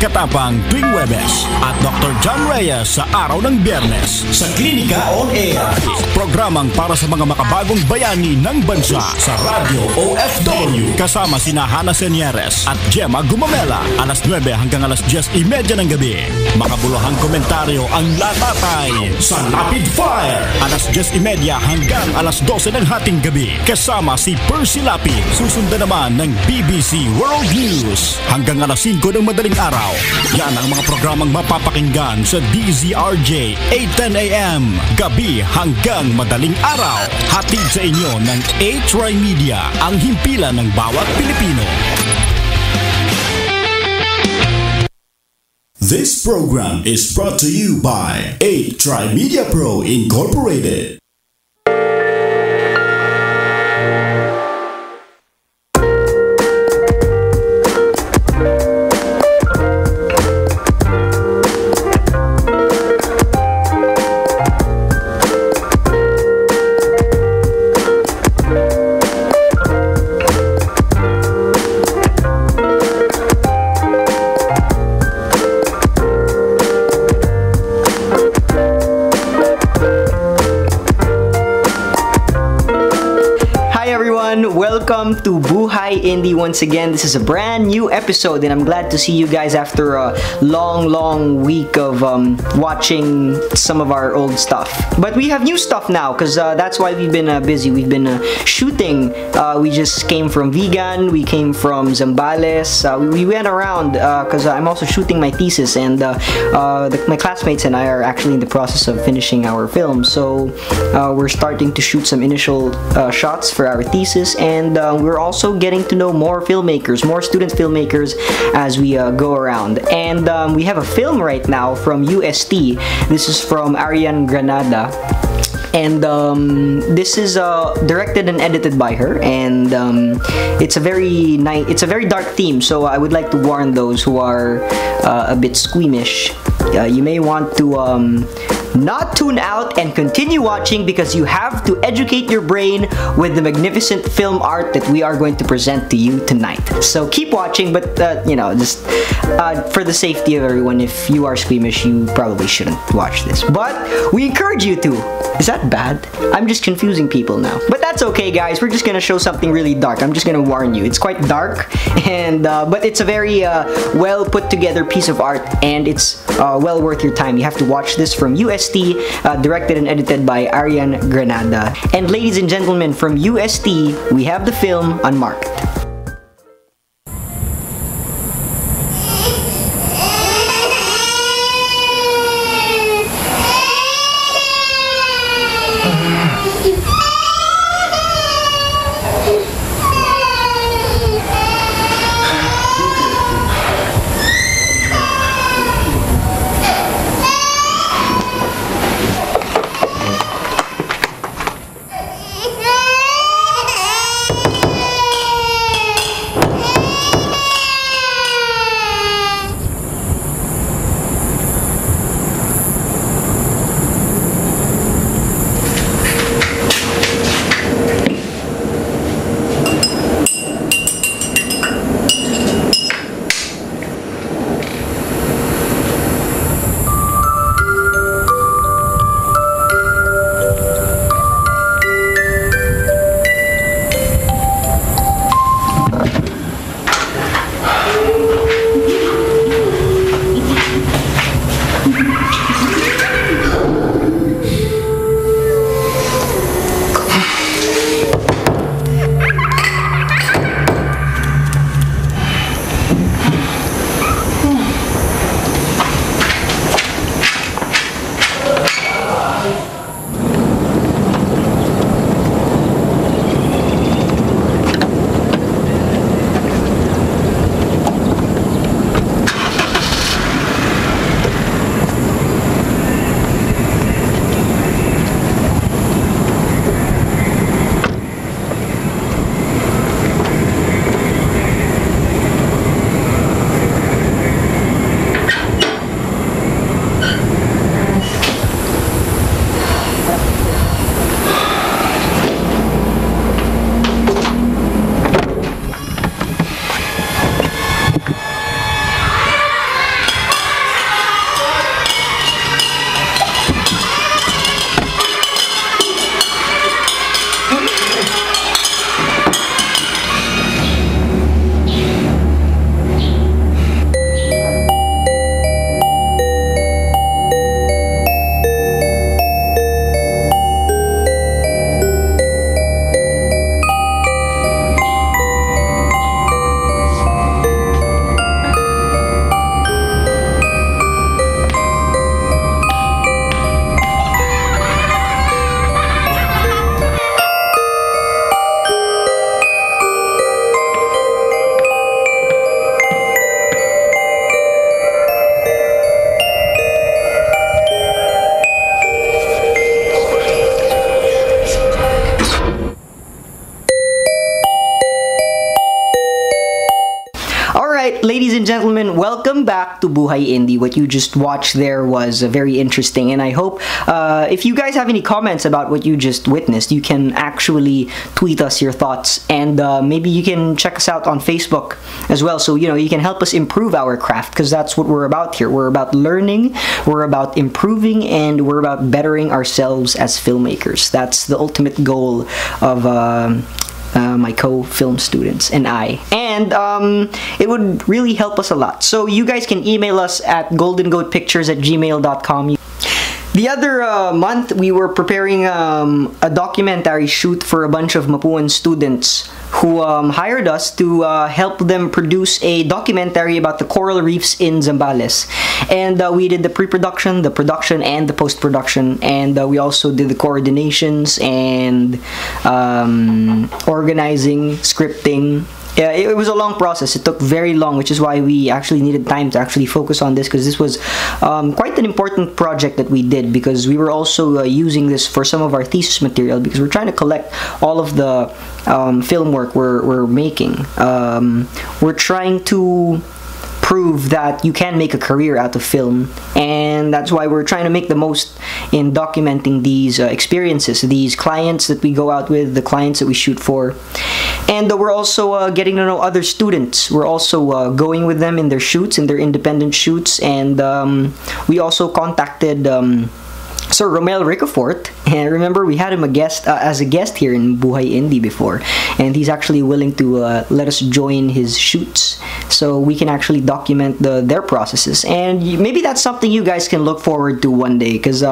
Katapang tuwing Webes at Dr. John Reyes sa araw ng Biyernes sa Klinika on Air. Programang para sa mga makabagong bayani ng bansa sa Radyo OFW. Kasama sina Hana Senyeres at Gemma Gumamela. Alas 9 hanggang alas 10:30 ng gabi. Makabuluhang komentaryo ang latatay sa Rapid Fire. Alas 10:30 hanggang alas 12 ng hating gabi. Kasama si Percy Lapi. Susundan naman ng BBC World News hanggang alas 5 ng madaling araw. Yan ang mga programang mapapakinggan sa DZRJ 8:10 AM gabi hanggang madaling araw. Hatid sa inyo ng A-Try Media, ang himpilan ng bawat Pilipino. This program is brought to you by A-Try Media Pro Incorporated. Welcome to Buhay Indie once again. This is a brand new episode and I'm glad to see you guys after a long week of watching some of our old stuff. But we have new stuff now because that's why we've been busy. We've been shooting. We just came from Vegan. We came from Zambales. We went around because I'm also shooting my thesis and my classmates and I are actually in the process of finishing our film. So we're starting to shoot some initial shots for our thesis, and we're also getting to know more filmmakers, more student filmmakers as we go around. And we have a film right now from UST. This is from Arian Granada. And this is directed and edited by her, and it's a very dark theme. So I would like to warn those who are a bit squeamish. You may want to not tune out and continue watching because you have to educate your brain with the magnificent film art that we are going to present to you tonight. So keep watching, but just for the safety of everyone, if you are squeamish, you probably shouldn't watch this. But we encourage you to. Is that bad? I'm just confusing people now. But that's okay, guys. We're just gonna show something really dark. I'm just gonna warn you. It's quite dark, and but it's a very well put together piece of art, and it's well worth your time. You have to watch this from UST, directed and edited by Arian Granada. And ladies and gentlemen, from UST, we have the film Unmarked. ladies and gentlemen, welcome back to Buhay Indie. What you just watched there was very interesting, and I hope if you guys have any comments about what you just witnessed, you can actually tweet us your thoughts, and maybe you can check us out on Facebook as well, so you can help us improve our craft, because that's what we're about here. We're about learning, we're about improving, and we're about bettering ourselves as filmmakers. That's the ultimate goal of my co-film students and I, and it would really help us a lot. So you guys can email us at goldengoatpictures@gmail.com. The other month, we were preparing a documentary shoot for a bunch of Mapuan students who hired us to help them produce a documentary about the coral reefs in Zambales. And we did the pre-production, the production, and the post-production. And we also did the coordinations and organizing, scripting. Yeah, it was a long process. It took very long, which is why we actually needed time to actually focus on this, because this was quite an important project that we did, because we were also using this for some of our thesis material, because we're trying to collect all of the film work we're making. We're trying to prove that you can make a career out of film, and that's why we're trying to make the most in documenting these experiences, these clients that we go out with, the clients that we shoot for. And we're also getting to know other students. We're also going with them in their shoots, in their independent shoots, and we also contacted Sir Romel Ricafort, and remember we had him as a guest here in Buhay Indie before, and he's actually willing to let us join his shoots, so we can actually document their processes. And maybe that's something you guys can look forward to one day, because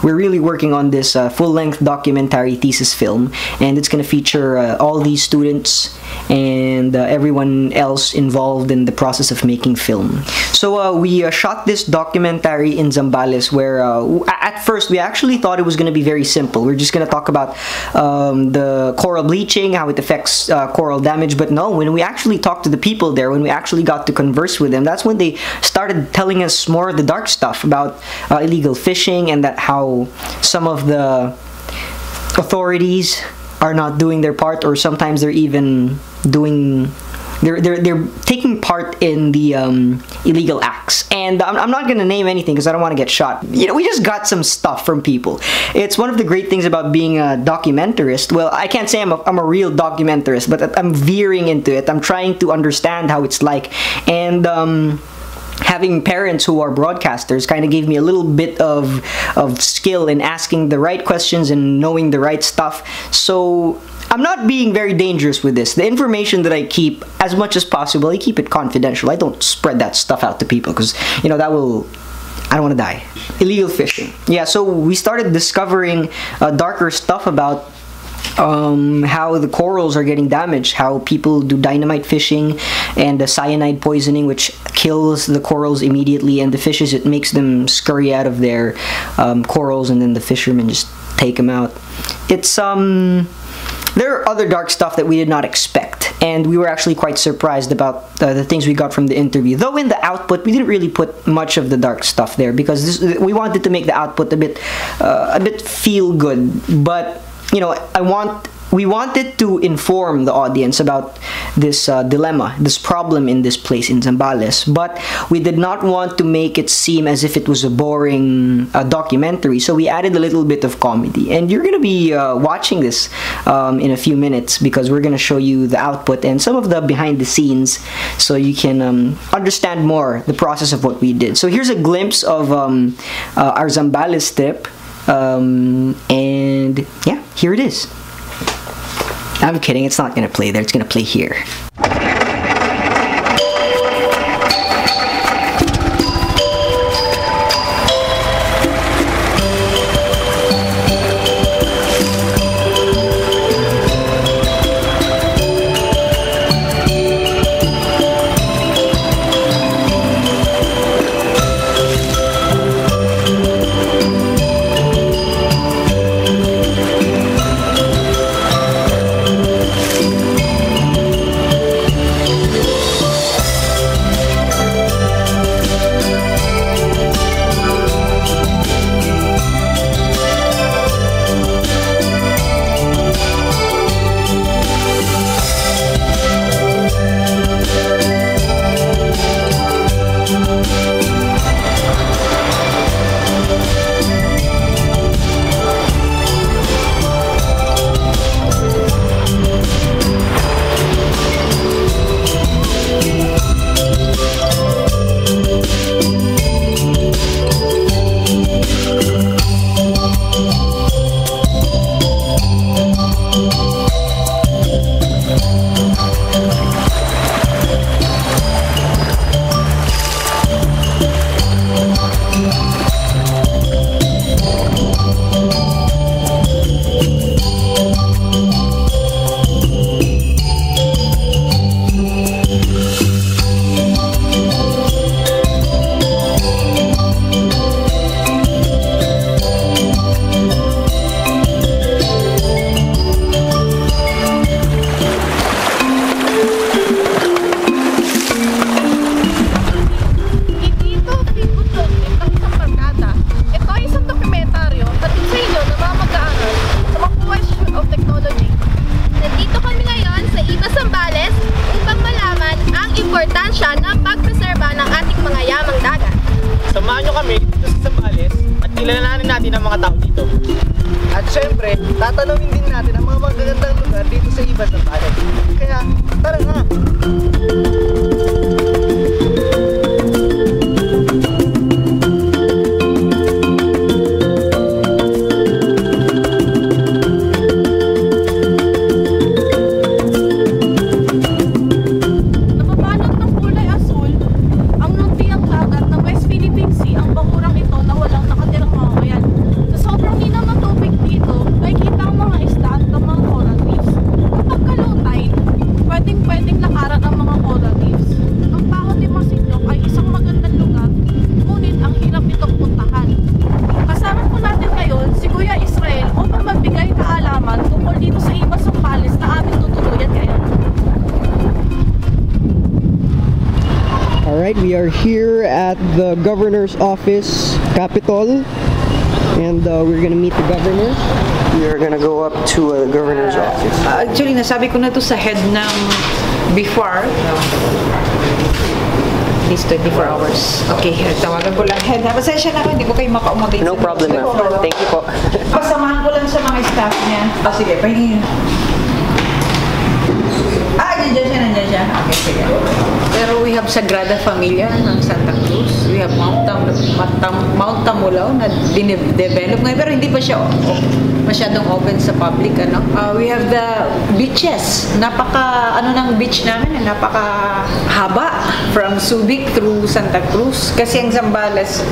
we're really working on this full-length documentary thesis film, and it's going to feature all these students and everyone else involved in the process of making film. So we shot this documentary in Zambales, where at first we actually thought it was going to be very simple. We're just going to talk about the coral bleaching, how it affects coral damage. But no, when we actually talked to the people there, when we actually got to converse with them, that's when they started telling us more of the dark stuff about illegal fishing, and that how some of the authorities are not doing their part, or sometimes they're even doing they're taking part in the illegal acts. And I'm not gonna name anything because I don't want to get shot. We just got some stuff from people. It's one of the great things about being a documentarist. Well, I can't say I'm a real documentarist, but I'm veering into it. I'm trying to understand how it's like, and having parents who are broadcasters kind of gave me a little bit of skill in asking the right questions and knowing the right stuff. So I'm not being very dangerous with this. The information that I keep, as much as possible, I keep it confidential. I don't spread that stuff out to people, because that will, I don't want to die. Illegal fishing. Yeah, so we started discovering darker stuff about how the corals are getting damaged, how people do dynamite fishing and the cyanide poisoning, which kills the corals immediately, and the fishes, it makes them scurry out of their corals, and then the fishermen just take them out. It's there are other dark stuff that we did not expect, and we were actually quite surprised about the things we got from the interview. Though in the output, we didn't really put much of the dark stuff there, because we wanted to make the output a bit feel good. But we wanted to inform the audience about this dilemma, this problem in this place in Zambales, but we did not want to make it seem as if it was a boring documentary, so we added a little bit of comedy. And you're going to be watching this in a few minutes, because we're going to show you the output and some of the behind the scenes, so you can understand more the process of what we did. So here's a glimpse of our Zambales trip, and yeah, here it is. I'm kidding, it's not gonna play there, it's gonna play here. din ng mga tao dito. At syempre, tatanungin din natin ang mga magagandang lugar dito sa iba sa Sambales. Kaya, tara nga! We are here at the governor's office, Capitol, and we're gonna meet the governor. We are gonna go up to the governor's office. Actually, nasabi ko na to sa head ng before. At least 24 hours. Okay, tawagan ko lang head. Pasensya na ako, hindi ko kayo maka-accommodate. No problem, ma'am. Thank you po. Pasamahan ko lang sa mga staff niya. Sige, pahingin. Nandiyan siya. Okay, sige. Pero we have Sagrada Familia ng Santa Cruz. We have Mount Tamulaw na dinevelop ngayon. Pero hindi pa siya masyadong open sa public. We have the beaches. Ng beach namin. Napaka-haba. From Subic through Santa Cruz. Kasi ang Zambales,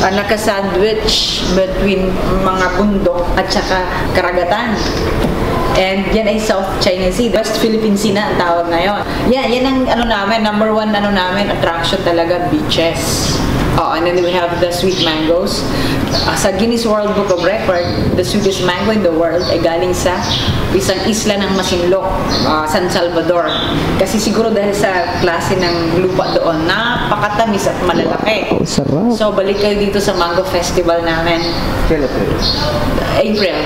naka-sandwich between mga bundok at saka karagatan. And yan ay South China Sea, West Philippine Sea na ang tawag ngayon. Yan ang number one attraction talaga, beaches. And then we have the sweet mangoes. Sa Guinness World Book of Record, the sweetest mango in the world ay galing sa isang isla ng Masinloc, San Salvador. Kasi siguro dahil sa klase ng lupa doon, napakatamis at malalaki. Wow, sarap. So balik kayo dito sa Mango Festival namin. April.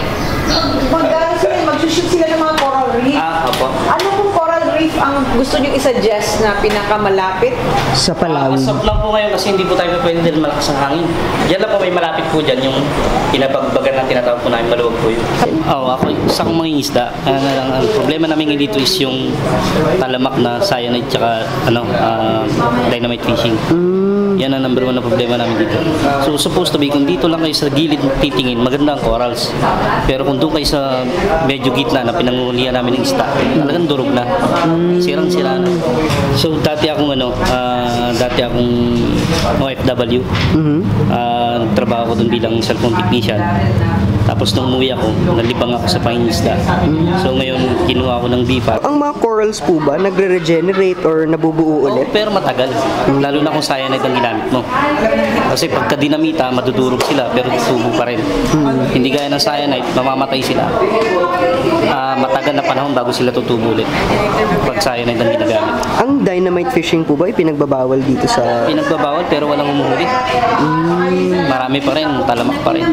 Magsushoot sila ng mga coral reef. Opo. Ano pong coral reef ang gusto nyo i-suggest na pinakamalapit? Sa Palawan. Stop lang po ngayon kasi hindi po tayo pwede dahil malakas ang hangin. Diyan lang po may malapit po dyan, yung pinabagbagan na tinatawag po namin, maluwag po yun. Ako, isa akong mangingisda. Ang problema namin ngayon dito is yung talamak na cyanide tsaka dynamite fishing. Yan ang number one na problema namin dito. So supposed to be, kung dito lang kayo sa gilid titingin, maganda ang corals. Pero kung doon kayo sa medyo gitna na pinangulihan namin ng isda, talagang durog na. Sirang-sira na. So dati akong OFW. Trabaho ko doon bilang cellphone technician. Tapos nung umuwi ako, nalibang ako sa pangingisda. So ngayon, kinuha ko ng BFAT. Ang mga corals po ba, nagre-regenerate or nabubuo ulit? Pero matagal. Lalo na kung cyanide ang ginamit mo. Kasi pagka dinamita, madudurog sila pero tutubo pa rin. Hindi gaya ng cyanide, mamamatay sila. Matagal na panahon bago sila tutubo ulit. Pag cyanide ang ginagamit. Ang dynamite fishing po ba, pinagbabawal dito sa... Pinagbabawal pero walang umuhuli. Marami pa rin, talamak pa rin.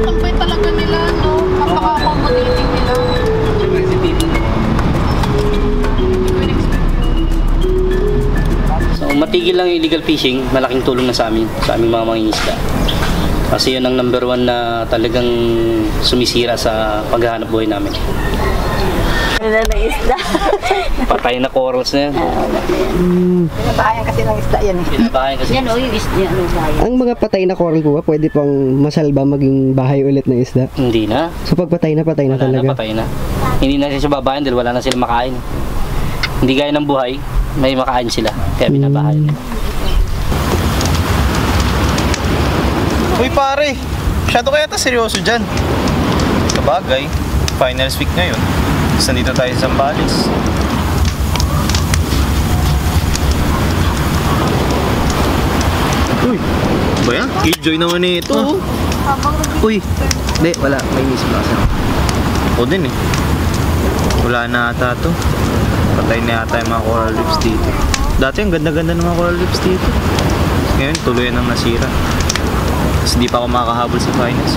Pagpay talaga nila, no? Napaka-accommodating nila. So, matigil lang yung illegal fishing, malaking tulong na sa amin, sa aming mga mangingisda. Kasi yun ang number one na talagang sumisira sa paghahanap buhay namin. Ano na isda? Patay na corals na yan. Pinatayan kasi ng isda yan eh. Pinatayan kasi. Yan o, yung isda. Ang mga patay na coral po ba, pwede pang masalba maging bahay ulit ng isda? Hindi na. So pag patay na Wala talaga? na, patay na. Hindi na siya babayan dahil wala na sila makain. Hindi gaya ng buhay, may makain sila. Kaya binabahay nila. Uy pare, masyado kaya seryoso dyan. Sabagay, finals week ngayon. Nandito tayo sa Zambales. Uy, ba yan? Killjoy naman eh ito. Uy, hindi, wala. May isip na kasi. Ako din eh. Wala na ata to. Patay na ata yung mga coral reefs dito. Dati ang ganda-ganda ng mga coral reefs dito. Ngayon, tuloy nang nasira. Kasi di pa ako makakahabol sa finals.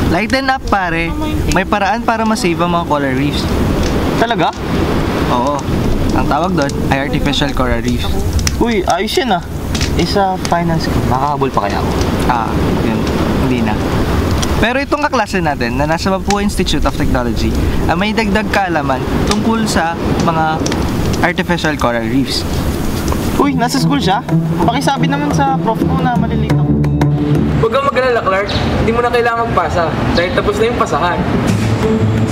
Lighten up pare, may paraan para ma-save ang mga coral reefs. Talaga? Oo, ang tawag doon ay artificial coral reefs. Uy, ayos yan ah. Sa finance ko, nakahabol pa kaya ako? Yun. Hindi na. Pero itong kaklase natin na nasa Buhay Institute of Technology, may dagdag kaalaman tungkol sa mga artificial coral reefs. Uy, nasa school siya? Pakisabi naman sa prof ko na malilito. Huwag kang mag-alala, Clark. Hindi mo na kailangan magpasa dahil tapos na yung pasahan.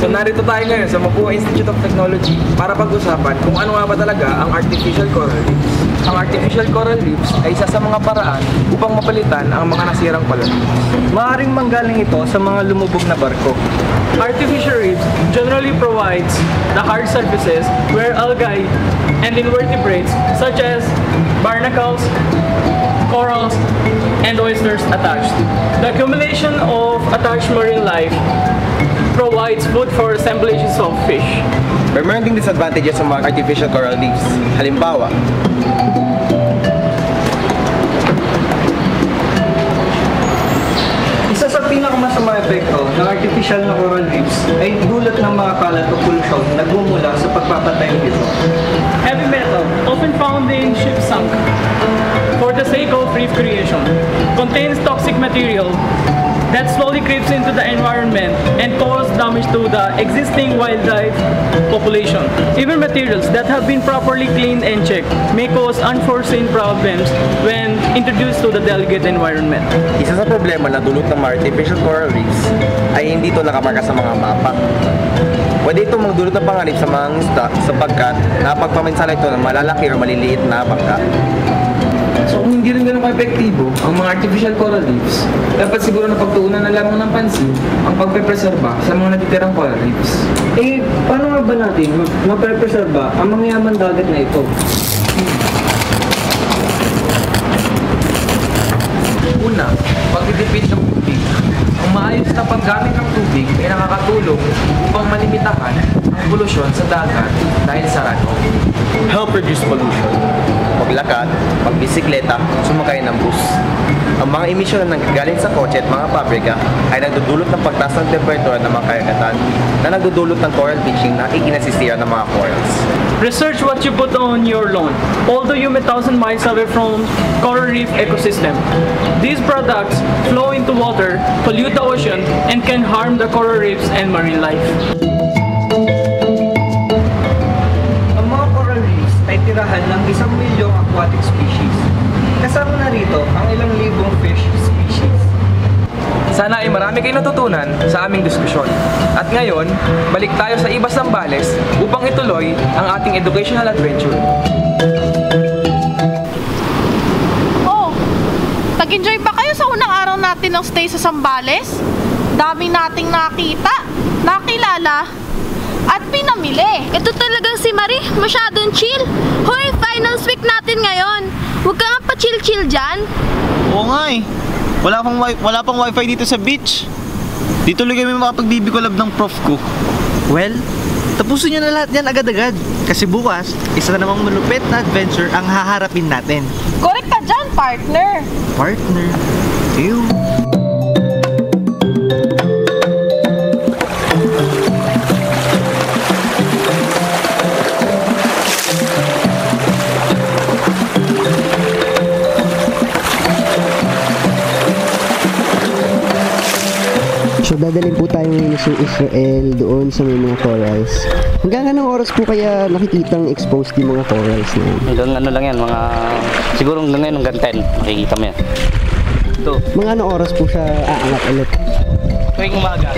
So narito tayo ngayon sa Buhay Institute of Technology para pag-usapan kung ano nga ba talaga ang artificial coral reefs. Ang artificial coral reefs ay isa sa mga paraan upang mapalitan ang mga nasirang coral reefs. Maaring manggaling ito sa mga lumubog na barko. Artificial reefs generally provides the hard surfaces where algae and invertebrates such as barnacles, corals, and oysters attached. The accumulation of attached marine life provides food for assemblages of fish. Pero meron ding disadvantages sa mga artificial coral reefs. Halimbawa, Isa sa pinakamasama epekto ng artificial na coral reefs ay dulot ng mga kalat o polusyon nagmumula sa pagpapatay nito. Heavy metal, often found in ship sunk for the sake of reef creation, contains toxic material that slowly creeps into the environment and causes damage to the existing wildlife population. Even materials that have been properly cleaned and checked may cause unforeseen problems when introduced to the delicate environment. isa sa problema na dulot ng mga artificial coral reefs ay hindi ito nakamarka sa mga mapa. Pwede itong magdulot ng panganib sa mga isda sapagkat napagpaminsala ito ng malalaki o maliliit na bangka. So kung hindi rin ganun ka-epektibo ang mga artificial coral reefs, dapat siguro na pagtuunan na lamang ng pansin ang pagpepreserba sa mga natitirang coral reefs. Paano nga ba natin maprepreserba ang mga yaman dagat na ito? Una, pagtitipid ng tubig. Ang maayos na paggamit ng tubig ay nakakatulong upang malimitahan ang polusyon sa dagat dahil sa runoff. Help reduce pollution. Maglakad, magbisikleta, sumakay ng bus. Ang mga emisyon na nanggagaling sa kotse at mga pabrika ay nagdudulot ng pagtaas ng temperatura ng mga karagatan na nagdudulot ng coral bleaching na ikinasisira ng mga corals. Research what you put on your lawn. Although you may 1,000 miles away from coral reef ecosystem, these products flow into water, pollute the ocean, and can harm the coral reefs and marine life. Ang mga coral reefs ay tirahan ng 1 milyong aquatic species. Kasama na rito ang ilang libong fish species. Sana ay marami kayong natutunan sa aming diskusyon. At ngayon, balik tayo sa Ibas Zambales upang ituloy ang ating educational adventure. Oh, nag-enjoy ba kayo sa unang araw natin ng stay sa Zambales? Dami nating nakita, nakilala, at pinamili. Ito talagang si Marie, masyadong chill. Hoy, finals week natin ngayon. Huwag ka nga pa-chill-chill dyan. Oo nga eh. Wala pang wifi dito sa beach. Dito lang kami makapag-BB collab ng prof ko. Well, tapusin nyo na lahat yan agad-agad. Kasi bukas, isa na namang malupit na adventure ang haharapin natin. Correct ka dyan, partner. Partner. Ew. So dadalhin po tayo ngayon sa Israel doon sa may mga corals. Hanggang anong oras po kaya nakikitang exposed yung mga corals na yun? Hanggang ano lang yan, siguro hanggang ngayon hanggang 10, makikita mo yan. Ito, Mga anong oras po siya aangat ulit? tuwing umaga.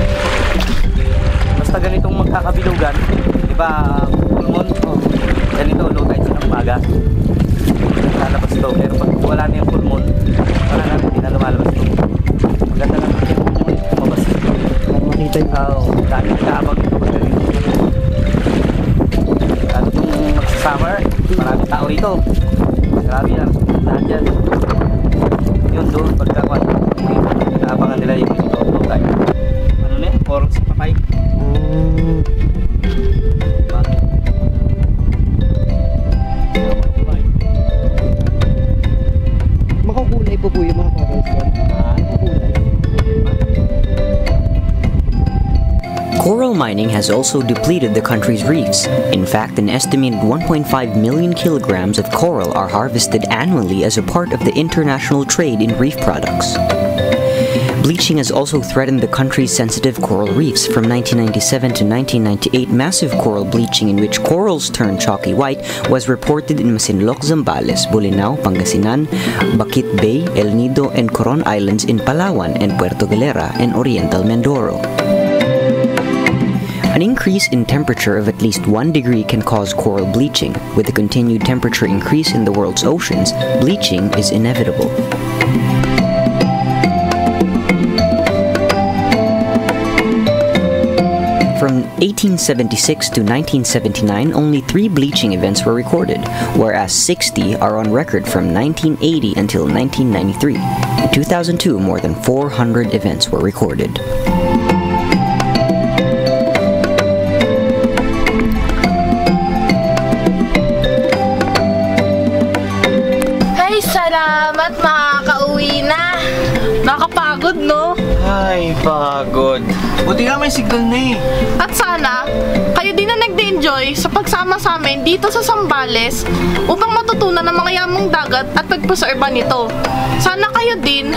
Basta ganitong magkakabilugan, di ba, full moon, ganito, low tide sa umaga. Lalabas ito, pero pag wala na yung full moon, wala na, hindi na lumalabas ito. Maganda lang yung lumabas. Para makita yung... Dahil nag-aabang ito pag ganito. Lalo itong magsasummer, maraming tao rito. Grabe yan, lahat yan. Yun doon, pagkakuan, nag-aabangan nila yung low tide. Ano na yun? Corals sa patay. Makukulay po po yung mga corals doon. Makukulay. Coral mining has also depleted the country's reefs. In fact, an estimated 1.5 million kilograms of coral are harvested annually as a part of the international trade in reef products. Bleaching has also threatened the country's sensitive coral reefs. From 1997 to 1998, massive coral bleaching in which corals turned chalky white was reported in Masinloc, Zambales, Bolinao, Pangasinan, Bakit Bay, El Nido, and Coron Islands in Palawan, and Puerto Galera and Oriental Mindoro. An increase in temperature of at least 1 degree can cause coral bleaching. With the continued temperature increase in the world's oceans, bleaching is inevitable. From 1876 to 1979, only 3 bleaching events were recorded, whereas 60 are on record from 1980 until 1993. In 2002, more than 400 events were recorded. Ay, salamat, makakauwi na. Nakapagod, no? Ay, pagod. Buti nga may signal na eh. At sana, kayo din na nagde-enjoy sa pagsama sa amin dito sa Zambales upang matutunan ng mga yamong dagat at pagpreserba nito. Sana kayo din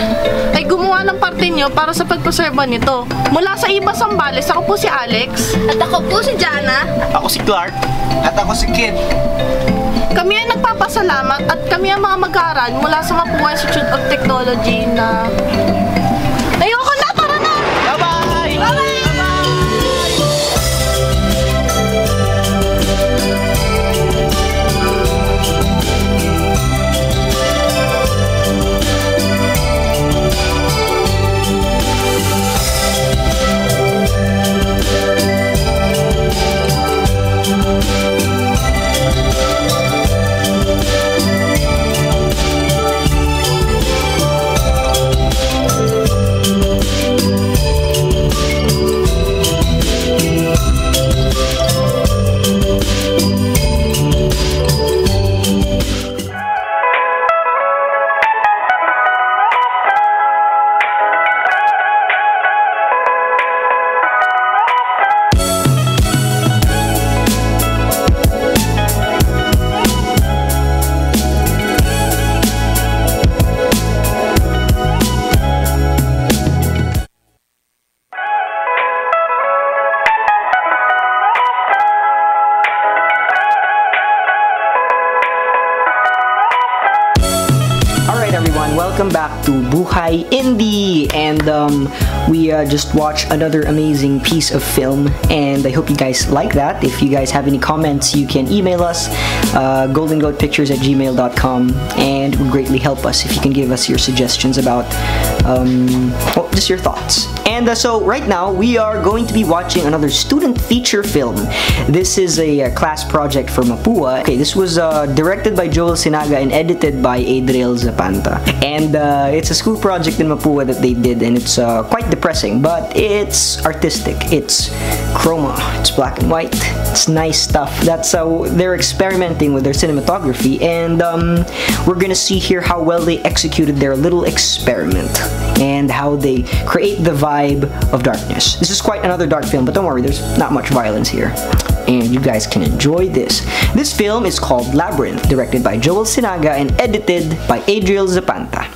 ay gumawa ng parte nyo para sa pagpreserba nito. Mula sa iba Zambales, ako po si Alex. At ako po si Jana. Ako si Clark. At ako si Kit. Kami ay nagpapasalamat at kami ang mga mag-aaral mula sa Buhay Institute of Technology na... Ayoko na! Tara na! Bye-bye! Bye-bye! Welcome back to Buhay Indie, and we just watched another amazing piece of film, and I hope you guys like that. If you guys have any comments, you can email us goldengoatpictures@gmail.com, and it would greatly help us if you can give us your suggestions about well, just your thoughts. And so right now we are going to be watching another student feature film. This is a class project for Mapua. Okay, this was directed by Joel Sinaga and edited by Adriel Zapanta. And it's a school project in Mapua that they did, and it's quite depressing, but it's artistic. It's chroma. It's black and white. It's nice stuff. That's how they're experimenting with their cinematography, and we're gonna see here how well they executed their little experiment and how they create the vibe of darkness. This is quite another dark film, but don't worry, there's not much violence here, and you guys can enjoy this. This film is called Labyrinth, directed by Joel Sinaga and edited by Adriel Zapanta.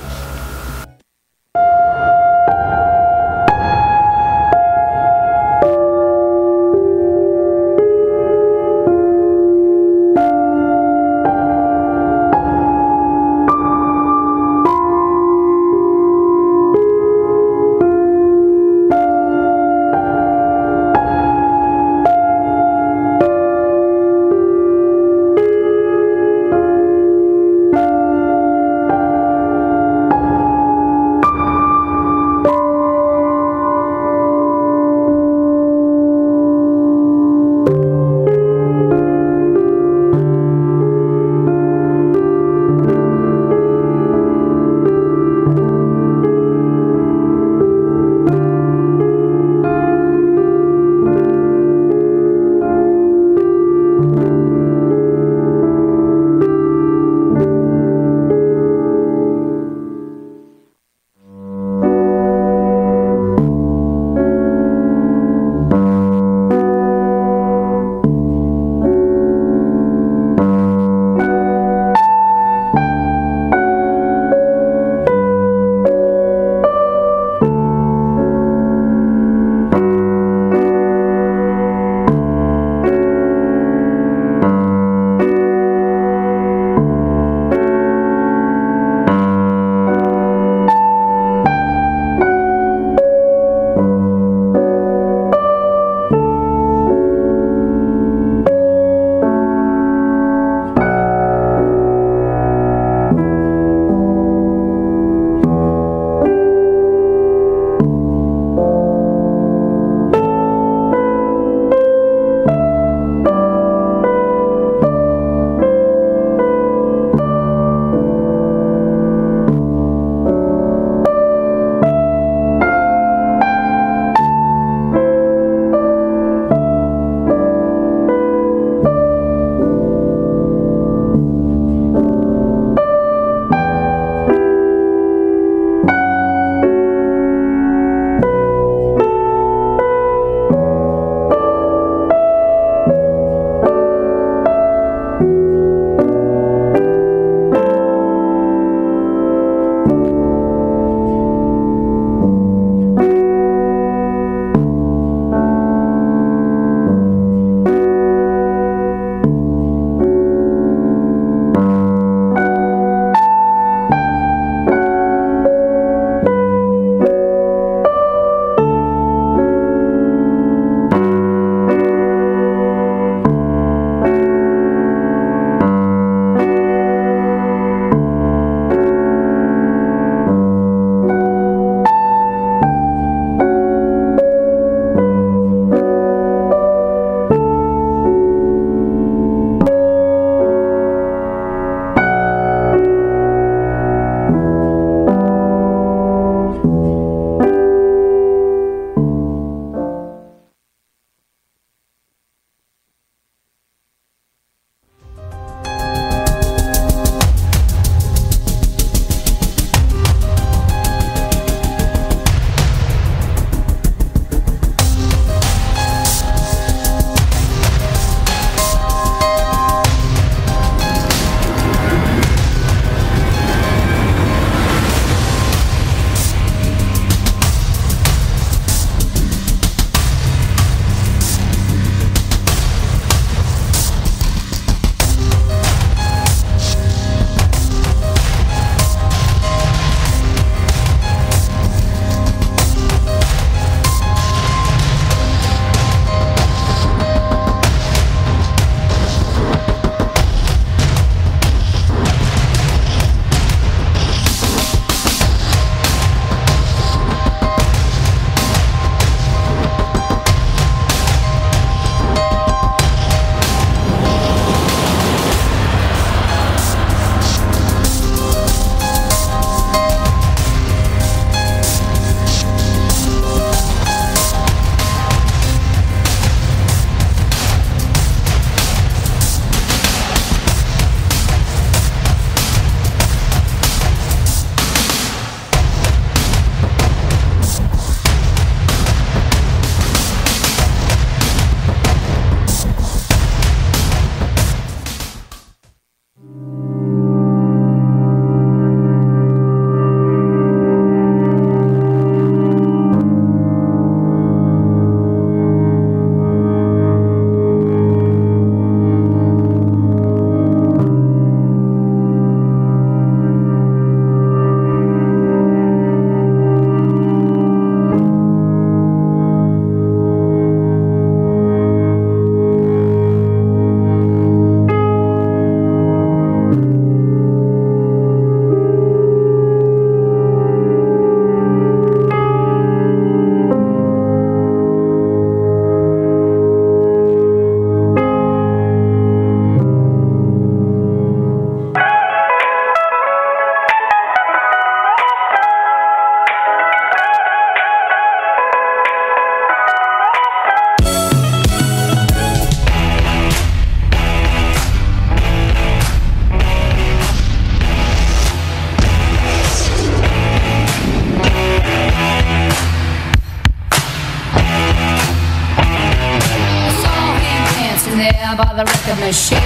a shame.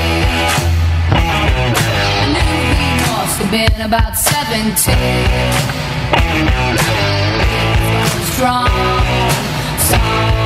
I knew he must have been about 17. Strong song,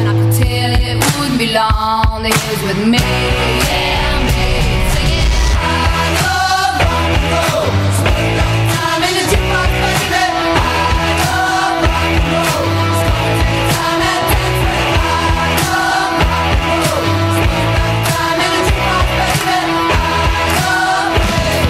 and I could tell it wouldn't be long that he was with me. Yeah, me singing I love rock and roll. Spend a lot of time in the jukebox, baby. I love rock and roll. Spend a lot of time at dance with. I love rock and roll. Spend a lot of time in the jukebox, baby. I love it.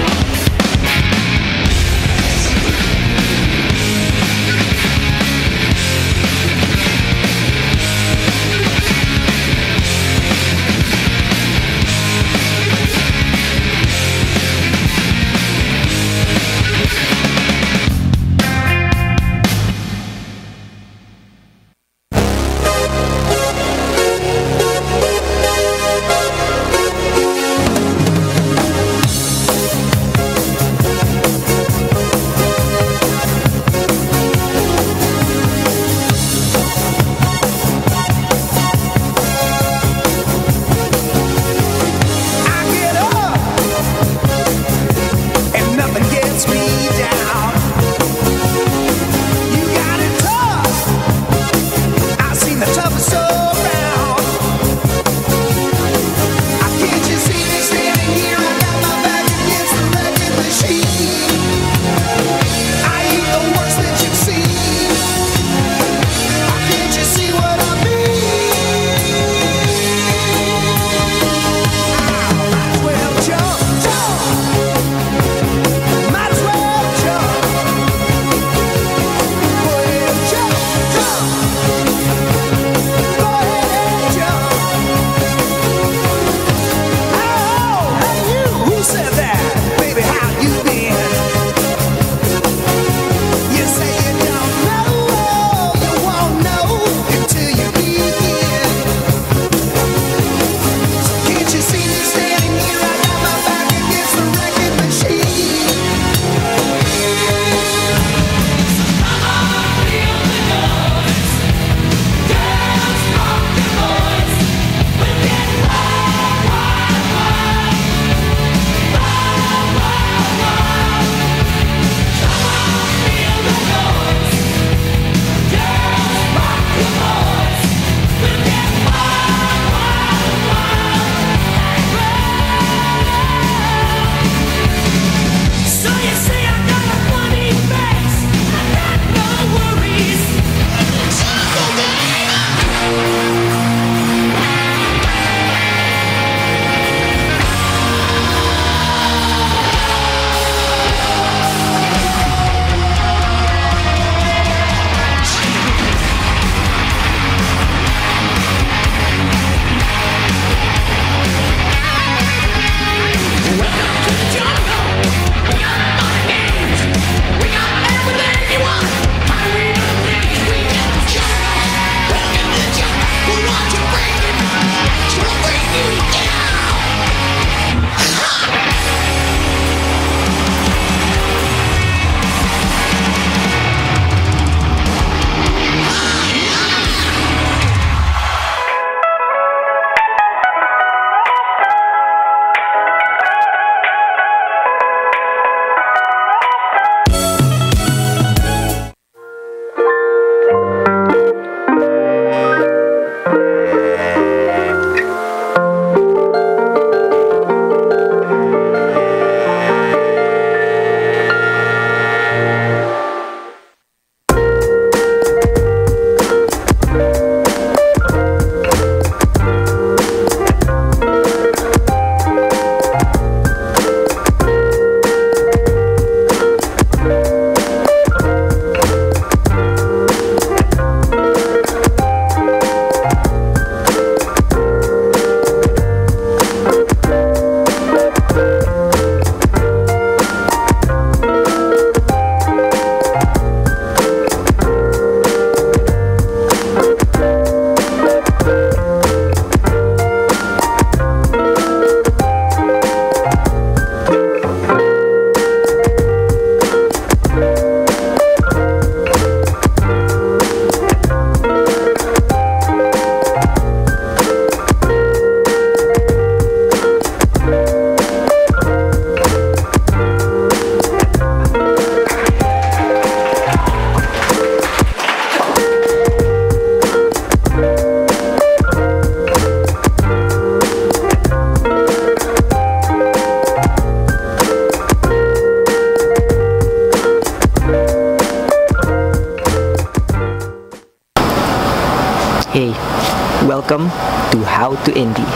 Welcome to How to Indie.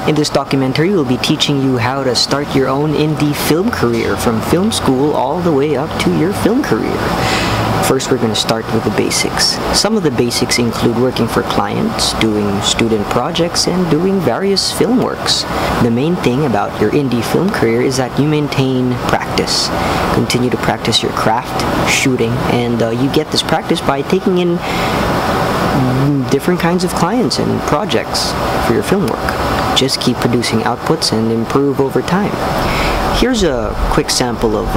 In this documentary, we'll be teaching you how to start your own indie film career from film school all the way up to your film career. First, we're going to start with the basics. Some of the basics include working for clients, doing student projects, and doing various film works. The main thing about your indie film career is that you maintain practice. Continue to practice your craft, shooting, and you get this practice by taking in different kinds of clients and projects for your film work. Just keep producing outputs and improve over time. Here's a quick sample of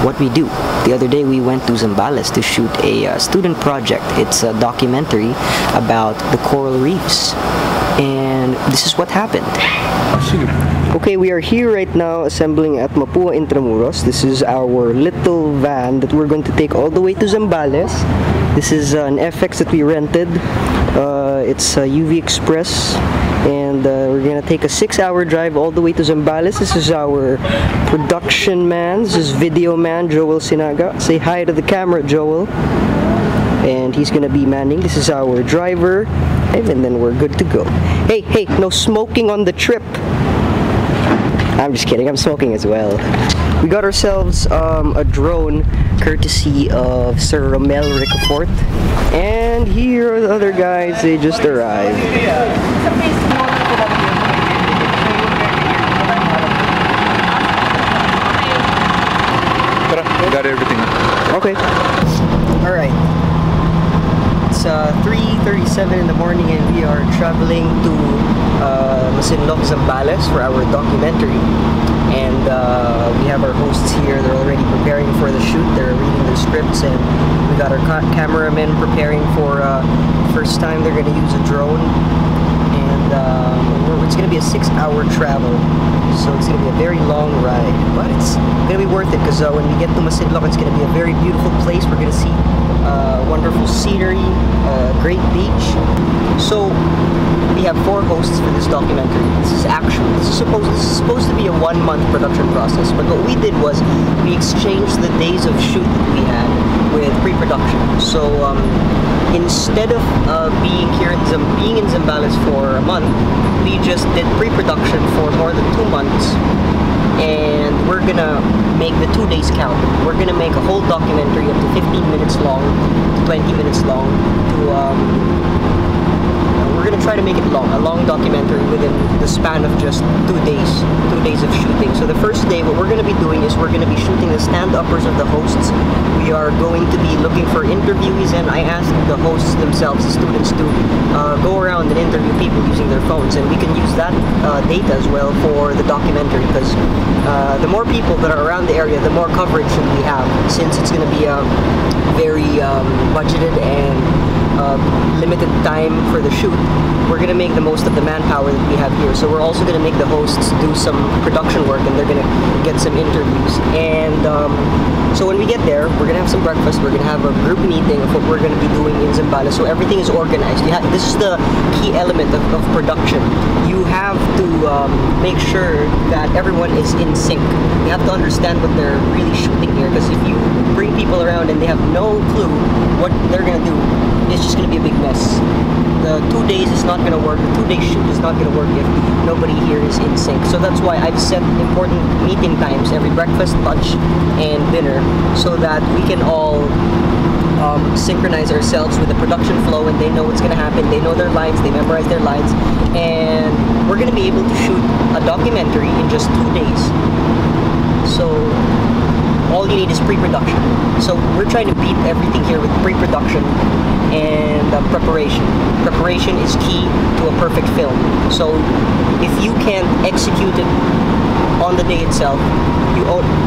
what we do. The other day we went to Zambales to shoot a student project. It's a documentary about the coral reefs. And this is what happened. Okay, we are here right now assembling at Mapua Intramuros. This is our little van that we're going to take all the way to Zambales. This is an FX that we rented. It's a UV Express, and we're gonna take a 6-hour drive all the way to Zambales. This is our production man. This is video man Joel Sinaga. Say hi to the camera, Joel. And he's gonna be manning. This is our driver, and then we're good to go. Hey, no smoking on the trip. I'm just kidding, I'm smoking as well. We got ourselves a drone courtesy of Sir Romel Ricafort. And here are the other guys, they just arrived. We got everything. Okay. Alright. It's 3:37 in the morning and we are traveling to Masinloc, Zambales for our documentary. And we have our hosts here. They're already preparing for the shoot. They're reading their scripts, and we got our cameramen preparing for first time they're going to use a drone. And it's going to be a 6-hour travel, so it's going to be a very long ride, but it's going to be worth it because when we get to Masinloc, it's going to be a very beautiful place. We're going to see wonderful scenery, great beach. So we have 4 hosts for this documentary. This is supposed to be a 1-month production process, but what we did was we exchanged the days of shoot that we had with pre-production. So instead of being in Zambales for a month, we just did pre-production for more than 2 months, and we're gonna make the 2 days count. We're gonna make a whole documentary up to 15 minutes long, 20 minutes long, we're gonna try to make it long, a long documentary within the span of just 2 days, 2 days of shooting. So the first day, what we're gonna be doing is we're gonna be shooting the stand-uppers of the hosts. We are going to be looking for interviewees, and I asked the hosts themselves, the students, to go around and interview people using their phones, and we can use that data as well for the documentary, because the more people that are around the area, the more coverage we have, since it's gonna be a very budgeted and limited time for the shoot. We're gonna make the most of the manpower that we have here. So we're also gonna make the hosts do some production work, and they're gonna get some interviews. And so when we get there, we're gonna have some breakfast. We're gonna have a group meeting of what we're gonna be doing in Zambales. So everything is organized. This is the key element of production. You have to make sure that everyone is in sync. You have to understand what they're really shooting here, because if you bring people around and they have no clue what they're gonna do, it's just gonna be a big mess. The 2 days is not gonna work. The 2-day shoot is not gonna work if nobody here is in sync. So that's why I've set important meeting times every breakfast, lunch, and dinner, so that we can all synchronize ourselves with the production flow, and they know what's gonna happen. They know their lines. They memorize their lines, and we're gonna be able to shoot a documentary in just 2 days. So all you need is pre-production. So we're trying to beat everything here with pre-production and preparation. Preparation is key to a perfect film. So if you can't execute it on the day itself, you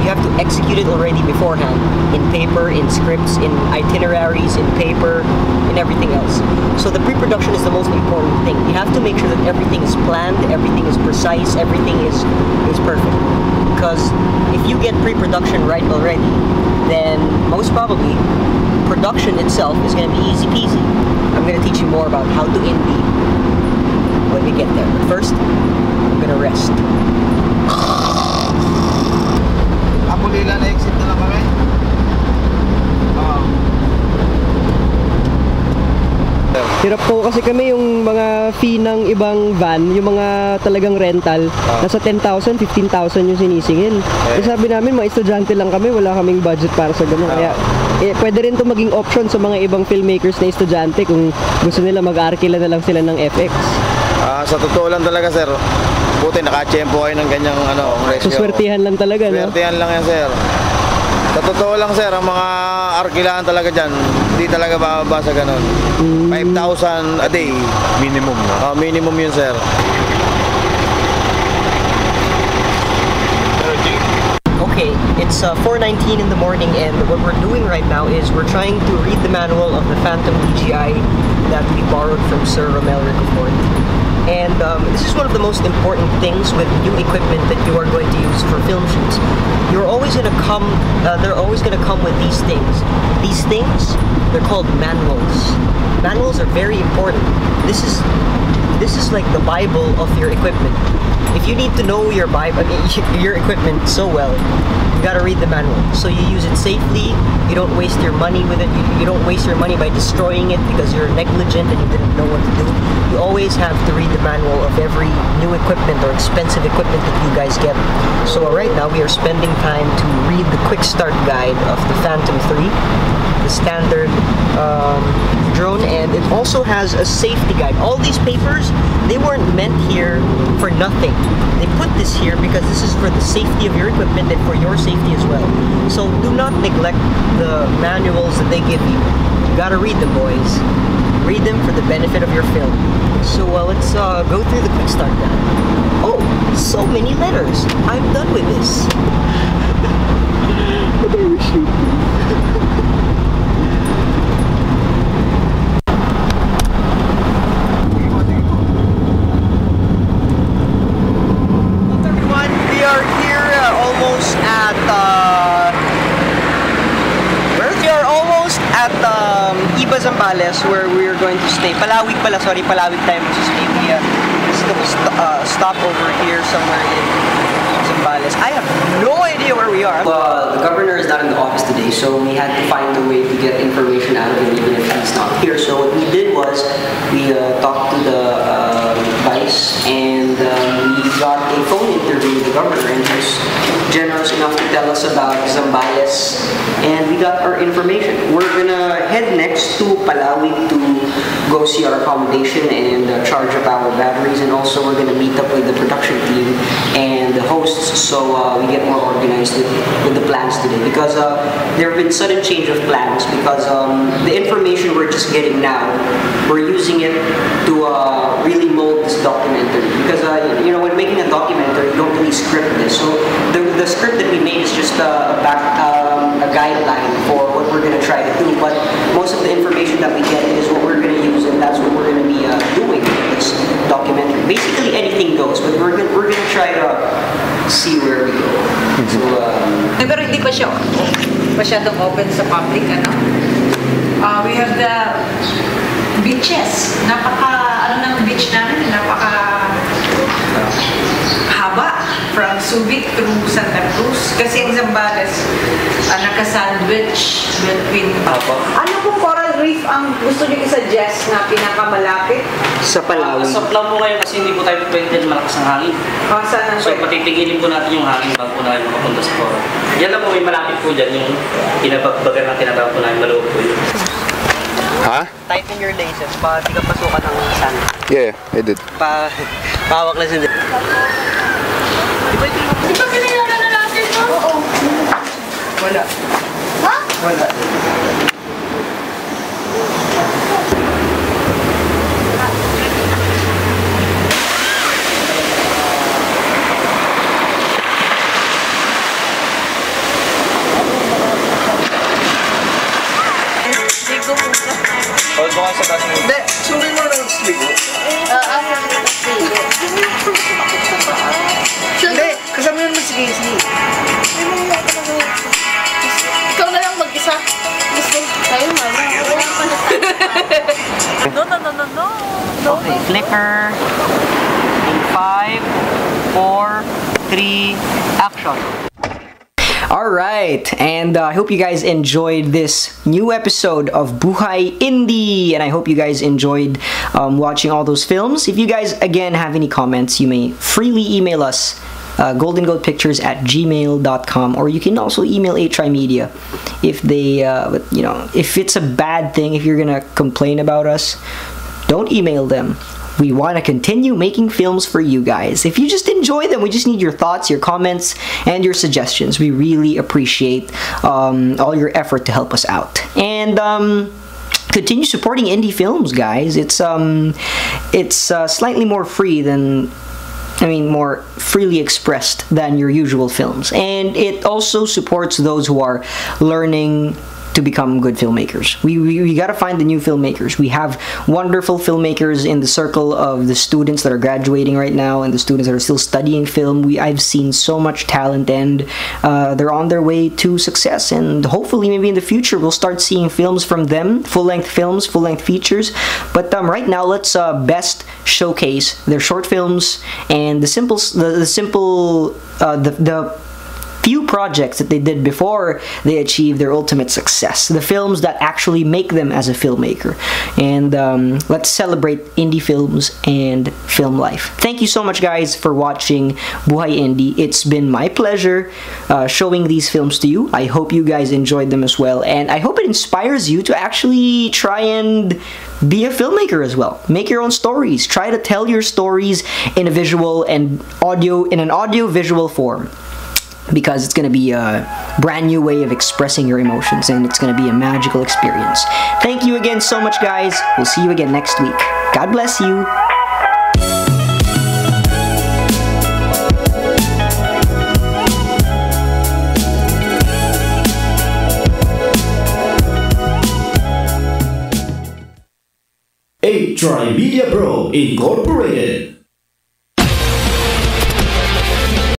have to execute it already beforehand, in paper, in scripts, in itineraries, in paper, in everything else. So the pre-production is the most important thing. You have to make sure that everything is planned, everything is precise, everything is perfect. Because if you get pre-production right already, then most probably production itself is going to be easy peasy. I'm going to teach you more about how to indie when we get there. But first, I'm going to rest. Apulila na exit na lang kami. Hirap po kasi kami yung mga fee ng ibang van, yung mga talagang rental, nasa 10,000, 15,000 yung sinisingil. Eh sabi namin, mga estudyante lang kami, wala kaming budget para sa ganun. Kaya pwede rin to maging option sa mga ibang filmmakers na estudyante kung gusto nila mag-arkila na lang sila ng FX. Sa totoo lang talaga, sir. Buti nakachempo kayo ng ganyang ratio. Suswertihan lang talaga, no? Suswertihan lang yan, sir. Sa totoo lang, sir, ang mga arkilaan talaga dyan, hindi talaga bababa sa ganun. 5,000 a day. Minimum, no? Minimum yun, sir. Okay, it's 4:19 in the morning, and what we're doing right now is we're trying to read the manual of the Phantom DJI that we borrowed from Sir Romel Ricafort. And this is one of the most important things with new equipment that you are going to use for film shoots. You're always going to come, they're always going to come with these things. These things, they're called manuals. Manuals are very important. This is like the Bible of your equipment. If you need to know your Bible, your equipment so well, you gotta read the manual. So you use it safely, you don't waste your money with it, you don't waste your money by destroying it because you're negligent and you didn't know what to do. You always have to read the manual of every new equipment or expensive equipment that you guys get. So right now we are spending time to read the quick start guide of the Phantom 3, the standard drone, and it also has a safety guide. All these papers, they weren't meant here for nothing. They put this here because this is for the safety of your equipment and for your safety as well. So do not neglect the manuals that they give you. You gotta read them, boys. Read them for the benefit of your film. So let's go through the quick start guide. Oh, so many letters. I'm done with this. What are we shooting? Zambales, where we're going to stay. Palawig tayo magsi-stay. We stop over here somewhere in Zambales. I have no idea where we are. The governor is not in the office today, so we had to find a way to get information out of him even if he's not here. So what we did was we talked to the vice, and we got a phone interview with the governor, and he was generous enough to tell us about Zambales, and we got our information. We're gonna head next to Palawig to go see our accommodation and charge up our batteries, and also we're gonna meet up with the production team and the hosts so we get more organized with the plans today, because there have been sudden change of plans because the information we're just getting now, we're using it to really mold this documentary, because you know, when making a documentary you don't really script this, so the script that we made is just a guideline for what we're going to try to do, but most of the information that we get is what we're going to use, and that's what we're going to be doing in this documentary. Basically anything goes, but we're going to try to see where we go. So, pero hindi pa siya masyadong open sa public, ano? We have the beaches. Ng beach namin, haba from Subic through Santa Cruz. Kasi ang Zambales, naka-sandwich between. Ano pong coral reef ang gusto niyo i-suggest na pinakamalapit? Sa Palawig. Sa Palawig po ngayon kasi hindi po tayo pwede malakas ang hangin. So patitigilin po natin yung hangin bago po namin makapunta sa coral. Yan lang po, may malapit po dyan yung pinabagbagan na tinatawag po namin, maluwag po yun. Ha? Tighten your laces para di ka pasukan ng sand. Yeah, I did. Pawak lang sila. Di ba pinilala na natin, no? Oo. Wala. Ha? Wala. Hold mo ka sa taas mo. Hindi, sundin mo na ng sligo. Hindi, kasama yun si Casey. Ikaw na lang mag-isa. Gusto tayo, mama. No. Okay, flicker. In 5, 4, 3, action. Alright, and I hope you guys enjoyed this new episode of Buhay Indie, and I hope you guys enjoyed watching all those films. If you guys, again, have any comments, you may freely email us, goldengoatpictures@gmail.com, or you can also email Media if they, if it's a bad thing, if you're gonna complain about us, don't email them. We want to continue making films for you guys. If you just enjoy them, we just need your thoughts, your comments, and your suggestions. We really appreciate all your effort to help us out. And continue supporting indie films, guys. It's slightly more free than, more freely expressed than your usual films. And it also supports those who are learning to become good filmmakers. We gotta find the new filmmakers. We have wonderful filmmakers in the circle of the students that are graduating right now and the students that are still studying film. I've seen so much talent, and they're on their way to success, and hopefully maybe in the future we'll start seeing films from them, full-length films, full-length features. But right now, let's best showcase their short films and the few projects that they did before they achieved their ultimate success, the films that actually make them as a filmmaker. And let's celebrate indie films and film life. Thank you so much, guys, for watching Buhay Indie. It's been my pleasure showing these films to you. I hope you guys enjoyed them as well, and I hope it inspires you to actually try and be a filmmaker as well. Make your own stories. Try to tell your stories in a visual and in an audio-visual form, because it's going to be a brand new way of expressing your emotions, and it's going to be a magical experience. Thank you again so much, guys. We'll see you again next week. God bless you. Media Pro Incorporated.